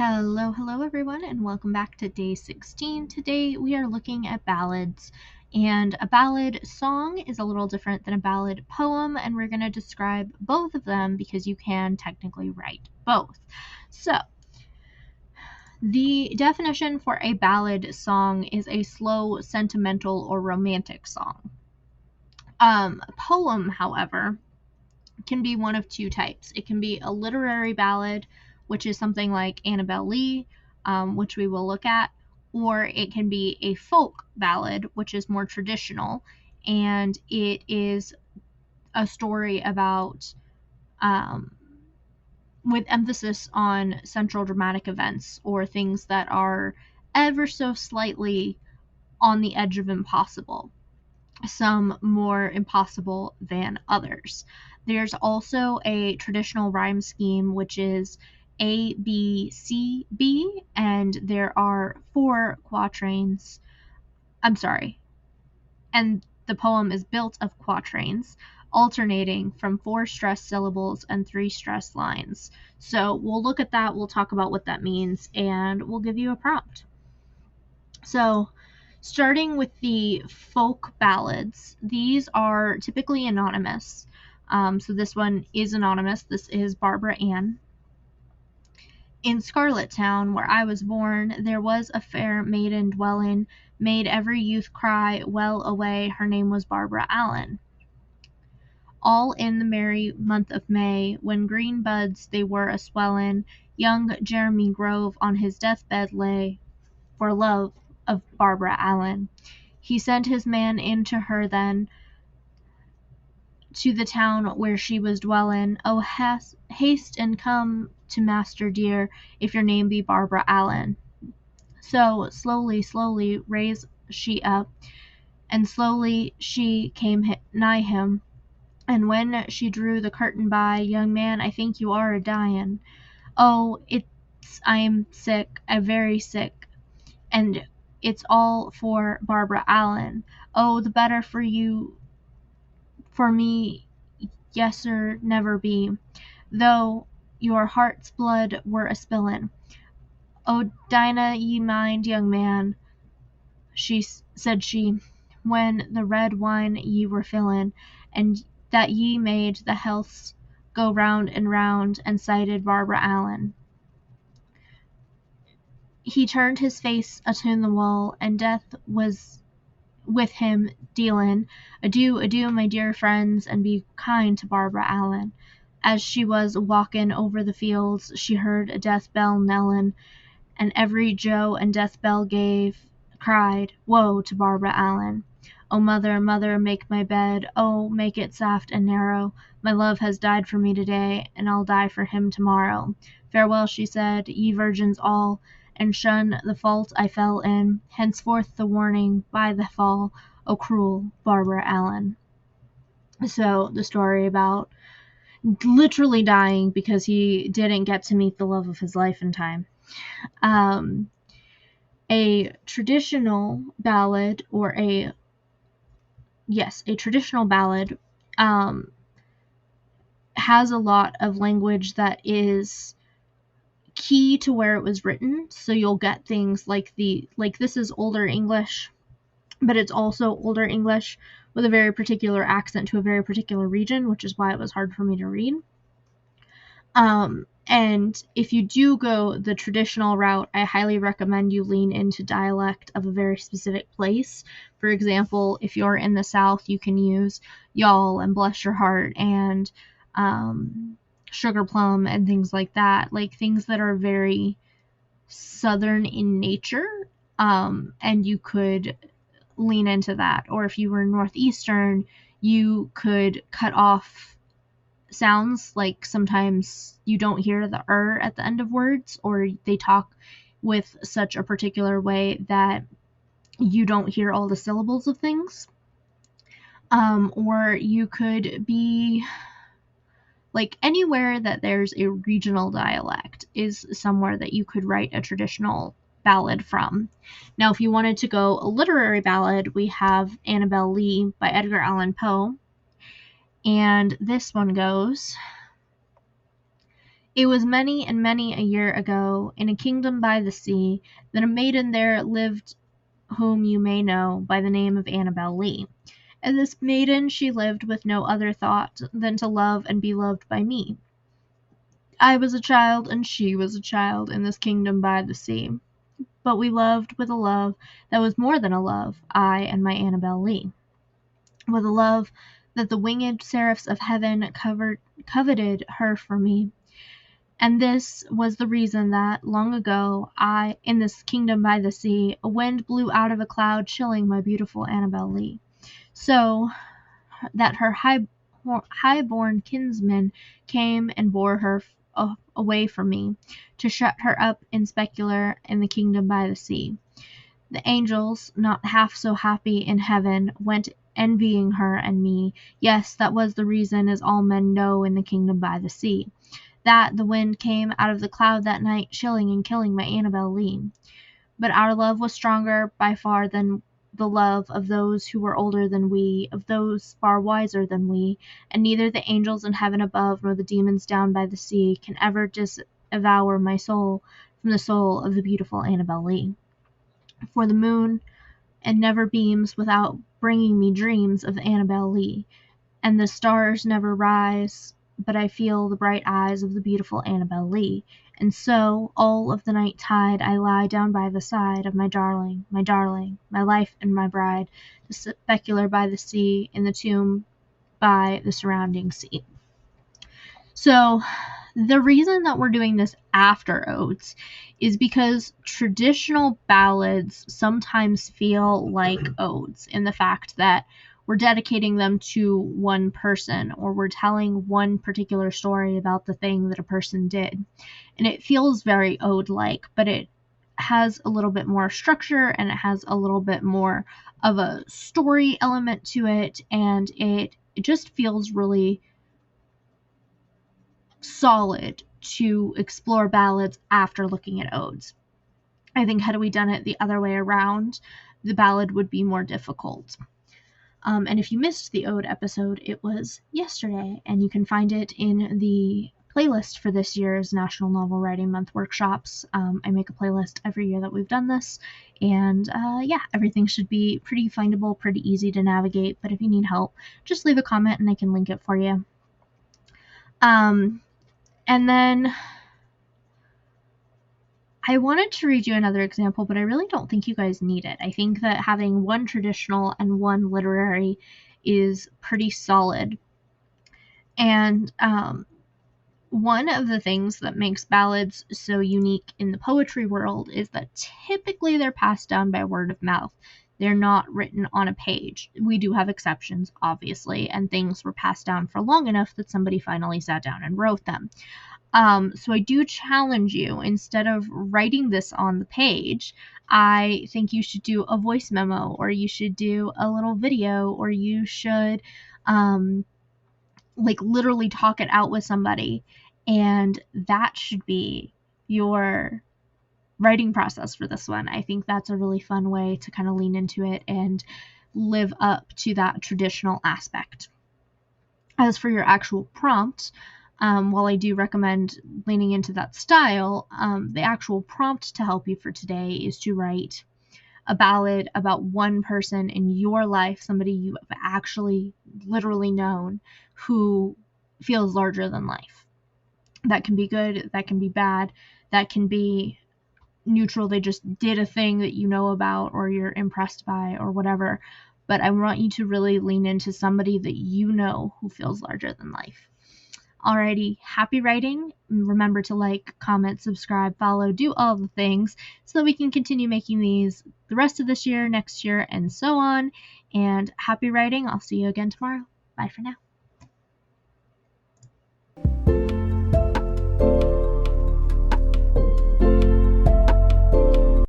Hello everyone, and welcome back to day 16. Today we are looking at ballads, and a ballad song is a little different than a ballad poem, and we're going to describe both of them because you can technically write both. So, the definition for a ballad song is a slow, sentimental, or romantic song. A poem, however, can be one of two types. It can be a literary ballad, which is something like Annabel Lee, which we will look at, or it can be a folk ballad, which is more traditional, and it is a story about, with emphasis on central dramatic events or things that are ever so slightly on the edge of impossible. Some more impossible than others. There's also a traditional rhyme scheme, which is A, B, C, B, and there are 4 quatrains. And the poem is built of quatrains, alternating from 4 stressed syllables and 3 stressed lines. So we'll look at that, we'll talk about what that means, and we'll give you a prompt. So, starting with the folk ballads, these are typically anonymous. So this one is anonymous. This is Barbara Ann. In Scarlet Town, where I was born, there was a fair maiden dwelling, made every youth cry, well away, her name was Barbara Allen. All in the merry month of May, when green buds they were a-swellin', young Jeremy Grove on his deathbed lay, for love of Barbara Allen. He sent his man in to her then, to the town where she was dwellin'. Oh, haste and come to master dear, if your name be Barbara Allen. So slowly, slowly raised she up, and slowly she came nigh him. And when she drew the curtain by, young man, I think you are a-dyin'. Oh, I am sick, I'm very sick, and it's all for Barbara Allen. Oh, the better for you, for me, yes'er never be, though your heart's blood were a-spillin'. Oh, dinna ye mind, young man, said she, when the red wine ye were fillin', and that ye made the healths go round and round, and cited Barbara Allen. He turned his face atune the wall, and death was with him dealin'. Adieu, adieu, my dear friends, and be kind to Barbara Allen. As she was walkin' over the fields, she heard a death bell knellin', and every Joe and death bell cried, woe to Barbara Allen. Oh, mother, mother, make my bed, oh, make it soft and narrow. My love has died for me today, and I'll die for him tomorrow. Farewell, she said, ye virgins all, and shun the fault I fell in. Henceforth the warning by the fall, O cruel Barbara Allen. So the story about literally dying because he didn't get to meet the love of his life in time. A traditional ballad, or a traditional ballad, has a lot of language that is key to where it was written. So you'll get things like this is Older English, but it's also Older English with a very particular accent to a very particular region, which is why it was hard for me to read. And if you do go the traditional route, I highly recommend you lean into dialect of a very specific place. For example, if you're in the South, you can use y'all and bless your heart and sugar plum and things like that, like things that are very Southern in nature, and you could lean into that. Or if you were Northeastern, you could cut off sounds, like sometimes you don't hear the at the end of words, or they talk with such a particular way that you don't hear all the syllables of things. Or you could be like anywhere that there's a regional dialect is somewhere that you could write a traditional ballad from. Now, if you wanted to go a literary ballad, we have Annabel Lee by Edgar Allan Poe. And this one goes, It was many and many a year ago, in a kingdom by the sea, that a maiden there lived whom you may know by the name of Annabel Lee. And this maiden she lived with no other thought than to love and be loved by me. I was a child and she was a child in this kingdom by the sea. But we loved with a love that was more than a love, I and my Annabel Lee. With a love that the winged seraphs of heaven coveted her for me. And this was the reason that, long ago, in this kingdom by the sea, a wind blew out of a cloud, chilling my beautiful Annabel Lee, so that her high-born kinsman came and bore her away from me, to shut her up in specular in the kingdom by the sea. The angels, not half so happy in heaven, went envying her and me. Yes, that was the reason, as all men know in the kingdom by the sea, that the wind came out of the cloud that night, chilling and killing my Annabel Lee. But our love was stronger by far than the love of those who were older than we, of those far wiser than we, and neither the angels in heaven above nor the demons down by the sea can ever disavour my soul from the soul of the beautiful Annabel Lee. For the moon and never beams without bringing me dreams of Annabel Lee, and the stars never rise but I feel the bright eyes of the beautiful Annabel Lee, and so all of the night tide I lie down by the side of my darling, my life and my bride, the specular by the sea, in the tomb by the surrounding sea. So the reason that we're doing this after odes is because traditional ballads sometimes feel like odes, in the fact that we're dedicating them to one person, or we're telling one particular story about the thing that a person did. And it feels very ode-like, but it has a little bit more structure and it has a little bit more of a story element to it, and it just feels really solid to explore ballads after looking at odes. I think had we done it the other way around, the ballad would be more difficult. And if you missed the ode episode, it was yesterday, and you can find it in the playlist for this year's National Novel Writing Month workshops. I make a playlist every year that we've done this, and everything should be pretty findable, pretty easy to navigate, but if you need help, just leave a comment and I can link it for you. And then I wanted to read you another example, but I really don't think you guys need it. I think that having one traditional and one literary is pretty solid. And one of the things that makes ballads so unique in the poetry world is that typically they're passed down by word of mouth. They're not written on a page. We do have exceptions, obviously, and things were passed down for long enough that somebody finally sat down and wrote them. So I do challenge you, instead of writing this on the page, I think you should do a voice memo, or you should do a little video, or you should literally talk it out with somebody, and that should be your writing process for this one. I think that's a really fun way to kind of lean into it and live up to that traditional aspect. As for your actual prompt, while I do recommend leaning into that style, the actual prompt to help you for today is to write a ballad about one person in your life, somebody you have actually literally known, who feels larger than life. That can be good, that can be bad, that can be neutral. They just did a thing that you know about or you're impressed by or whatever. But I want you to really lean into somebody that you know who feels larger than life. Alrighty, happy writing. Remember to like, comment, subscribe, follow, do all the things so that we can continue making these the rest of this year, next year, and so on. And happy writing. I'll see you again tomorrow. Bye for now.